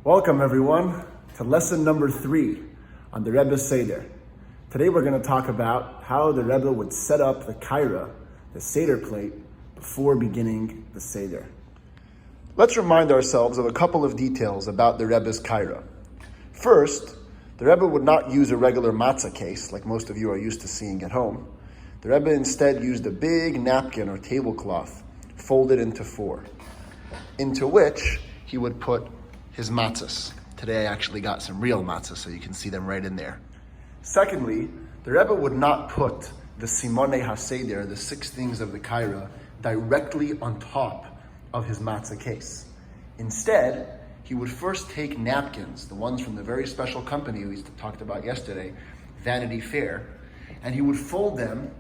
Welcome everyone to lesson number 3 on the Rebbe's Seder. Today we're going to talk about how the Rebbe would set up the Kaarah, the Seder plate, before beginning the Seder. Let's remind ourselves of a couple of details about the Rebbe's Kaarah. First, the Rebbe would not use a regular matzah case like most of you are used to seeing at home. The Rebbe instead used a big napkin or tablecloth folded into 4, into which he would put his matzahs. Today I actually got some real matzahs, so you can see them right in there. Secondly, the Rebbe would not put the Simonei HaSeder, the 6 things of the Kaarah, directly on top of his matzah case. Instead, he would first take napkins, the ones from the very special company we talked about yesterday, Vanity Fair, and he would fold them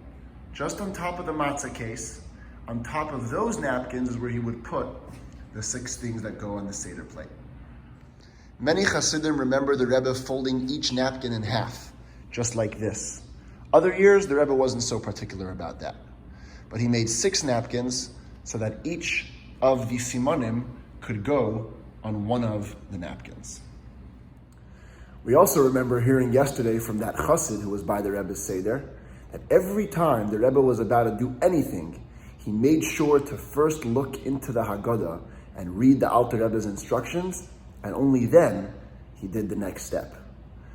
just on top of the matzah case. On top of those napkins is where he would put the 6 things that go on the Seder plate. Many Hasidim remember the Rebbe folding each napkin in half, just like this. Other years, the Rebbe wasn't so particular about that. But he made 6 napkins so that each of the simonim could go on one of the napkins. We also remember hearing yesterday from that Chassid who was by the Rebbe's Seder, that every time the Rebbe was about to do anything, he made sure to first look into the Haggadah and read the Alter Rebbe's instructions, and only then he did the next step.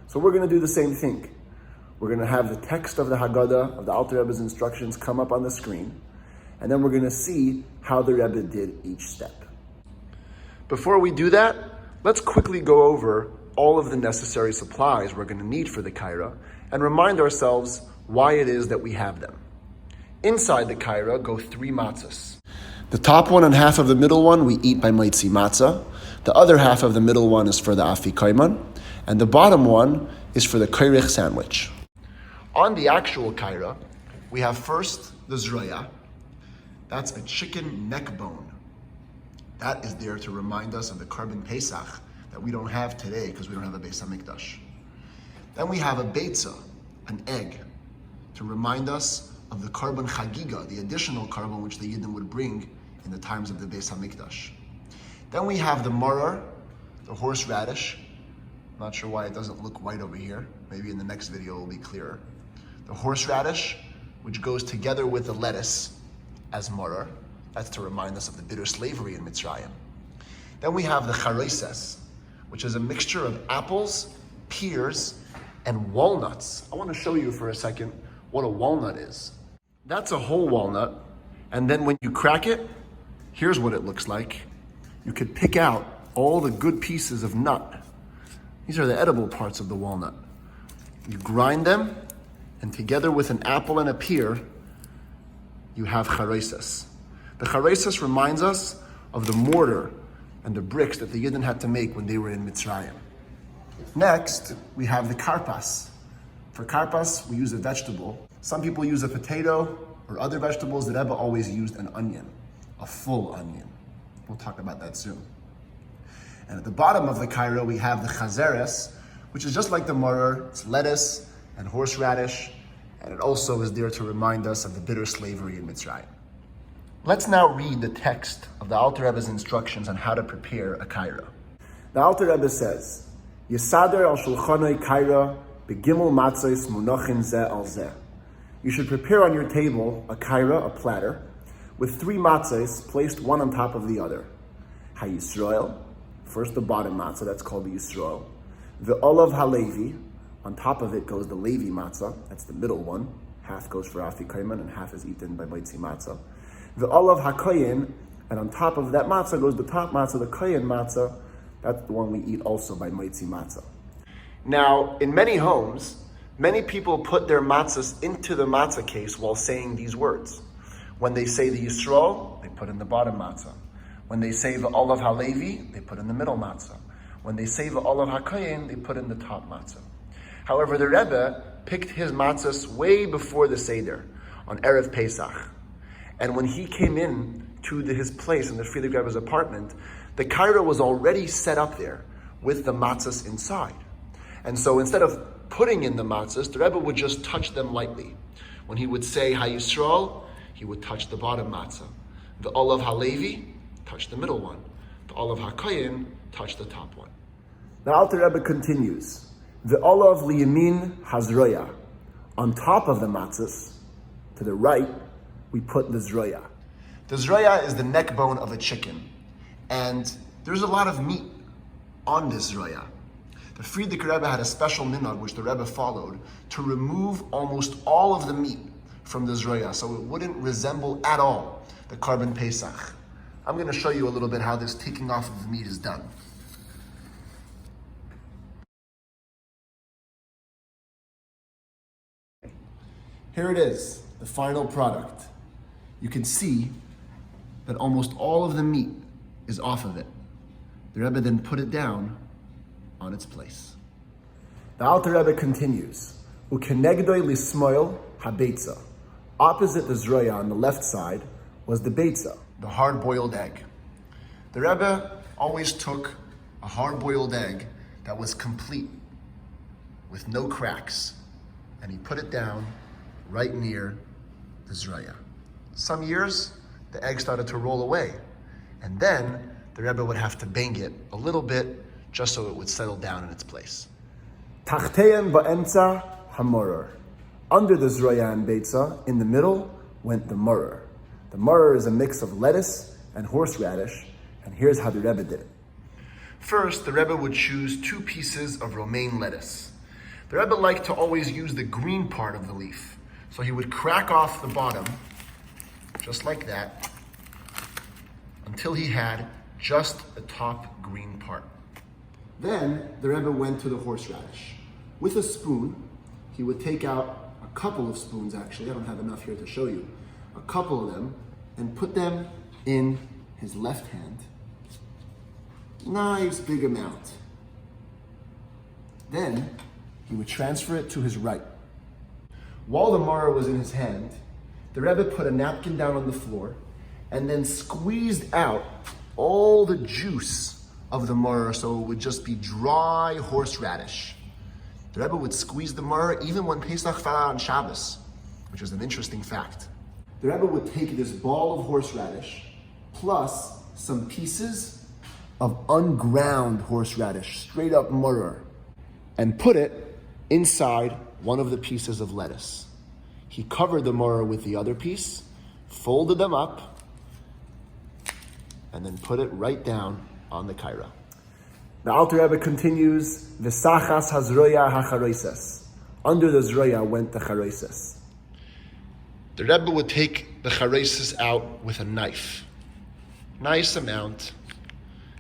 So we're going to do the same thing. We're going to have the text of the Haggadah, of the Alter Rebbe's instructions, come up on the screen, and then we're going to see how the Rebbe did each step. Before we do that, let's quickly go over all of the necessary supplies we're going to need for the Kaarah and remind ourselves why it is that we have them. Inside the Kaarah go 3 matzahs. The top one and half of the middle one we eat by Moitzi Matzah. The other half of the middle one is for the Afikoman, and the bottom one is for the Kaarah sandwich. On the actual Kaarah, we have first the zroya. That's a chicken neck bone. That is there to remind us of the Korban Pesach that we don't have today because we don't have a Beis HaMikdash. Then we have a beitza, an egg, to remind us of the Korban Chagiga, the additional Korban which the Yidden would bring in the times of the Beis HaMikdash. Then we have the maror, the horseradish. Not sure why it doesn't look white over here. Maybe in the next video it will be clearer. The horseradish, which goes together with the lettuce as maror. That's to remind us of the bitter slavery in Mitzrayim. Then we have the charoises, which is a mixture of apples, pears, and walnuts. I want to show you for a second what a walnut is. That's a whole walnut, and then when you crack it, here's what it looks like. You could pick out all the good pieces of nut. These are the edible parts of the walnut. You grind them, and together with an apple and a pear, you have charoises. The charoises reminds us of the mortar and the bricks that the Yidden had to make when they were in Mitzrayim. Next, we have the karpas. For karpas, we use a vegetable. Some people use a potato or other vegetables. The Rebbe always used an onion, a full onion. We'll talk about that soon. And at the bottom of the Kaarah, we have the chazeres, which is just like the maror. It's lettuce and horseradish, and it also is there to remind us of the bitter slavery in Mitzrayim. Let's now read the text of the Alter Rebbe's instructions on how to prepare a Kaarah. The Alter Rebbe says, Yisader al shulchanei Kaarah begimel matzos munochin zeh al zeh. You should prepare on your table a Kaarah, a platter, with 3 matzahs placed one on top of the other. HaYisrael, first the bottom matzah, that's called the Yisrael. The olav halevi, on top of it goes the Levi matzah, that's the middle one. Half goes for Afikoman and half is eaten by Moitzi Matzah. The olav hakoyin, and on top of that matzah goes the top matzah, the koyin matzah, that's the one we eat also by Moitzi Matzah. Now, in many homes, many people put their matzahs into the matzah case while saying these words. When they say the Yisrael, they put in the bottom matzah. When they say the olav halevi, they put in the middle matzah. When they say the olav hakoyin, they put in the top matzah. However, the Rebbe picked his matzahs way before the Seder, on Erev Pesach. And when he came in to his place in the Frierdiker Rebbe's apartment, the Kaarah was already set up there with the matzahs inside. And so instead of putting in the matzahs, the Rebbe would just touch them lightly. When he would say HaYisrael, he would touch the bottom matzah. The olav halevi, touch the middle one. The olav hakoyin, touch the top one. The Alter Rebbe continues, the olav liyamin hazroya. On top of the matzahs, to the right, we put the zroya. The zroya is the neck bone of a chicken, and there's a lot of meat on this zroya. The Frierdiker Rebbe had a special minhag which the Rebbe followed to remove almost all of the meat from the zroya, so it wouldn't resemble at all the Korban Pesach. I'm going to show you a little bit how this taking off of the meat is done. Here it is, the final product. You can see that almost all of the meat is off of it. The Rebbe then put it down on its place. The Alter Rebbe continues, Ukenegdoi lismoil habeitza. Opposite the zroya on the left side was the beitza, the hard-boiled egg. The Rebbe always took a hard-boiled egg that was complete, with no cracks, and he put it down right near the zroya. Some years, the egg started to roll away, and then the Rebbe would have to bang it a little bit just so it would settle down in its place. Tachteim ba'emtza hamorer. Under the zroya and beitza, in the middle, went the morer. The morer is a mix of lettuce and horseradish, and here's how the Rebbe did it. First, the Rebbe would choose 2 pieces of romaine lettuce. The Rebbe liked to always use the green part of the leaf, so he would crack off the bottom, just like that, until he had just the top green part. Then the Rebbe went to the horseradish. With a spoon, he would take out a couple of spoons, actually, I don't have enough here to show you, a couple of them, and put them in his left hand. Nice big amount. Then he would transfer it to his right. While the maror was in his hand, the Rebbe put a napkin down on the floor and then squeezed out all the juice of the maror so it would just be dry horseradish. The Rebbe would squeeze the maror even when Pesach fell out on Shabbos, which is an interesting fact. The Rebbe would take this ball of horseradish plus some pieces of unground horseradish, straight up maror, and put it inside one of the pieces of lettuce. He covered the maror with the other piece, folded them up, and then put it right down on the Kaarah. The Alter Rebbe continues, V'sachas hazroya hacharoises. Under the zroya went the charoises. The Rebbe would take the charoises out with a knife, nice amount,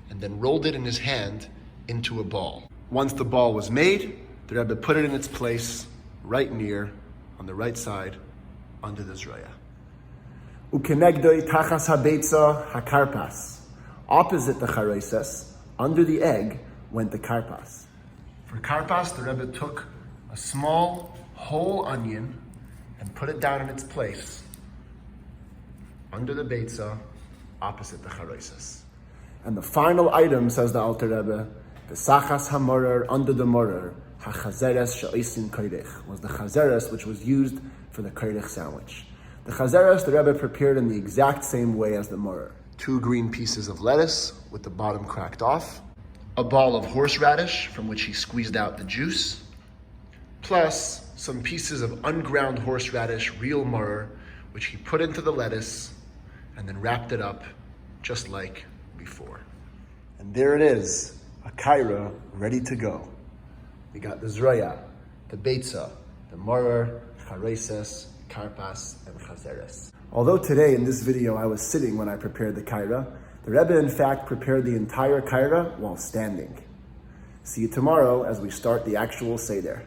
and then rolled it in his hand into a ball. Once the ball was made, the Rebbe put it in its place, right near, on the right side, under the zroya. Ukenegdoi tachas habeitza hakarpas. Opposite the charoises, under the egg, went the karpas. For karpas, the Rebbe took a small whole onion and put it down in its place, under the beitza, opposite the charoises. And the final item, says the Alter Rebbe, the sachas hamorer under the morer, hachazeres she'osin koirich, was the chazeres which was used for the koirich sandwich. The chazeres the Rebbe prepared in the exact same way as the morer. 2 green pieces of lettuce with the bottom cracked off, a ball of horseradish from which he squeezed out the juice, plus some pieces of unground horseradish, real morer, which he put into the lettuce and then wrapped it up just like before. And there it is, a Kaarah ready to go. We got the zroya, the beitza, the morer, charoises, karpas, and chazeres. Although today in this video I was sitting when I prepared the Kaarah, the Rebbe in fact prepared the entire Kaarah while standing. See you tomorrow as we start the actual Seder.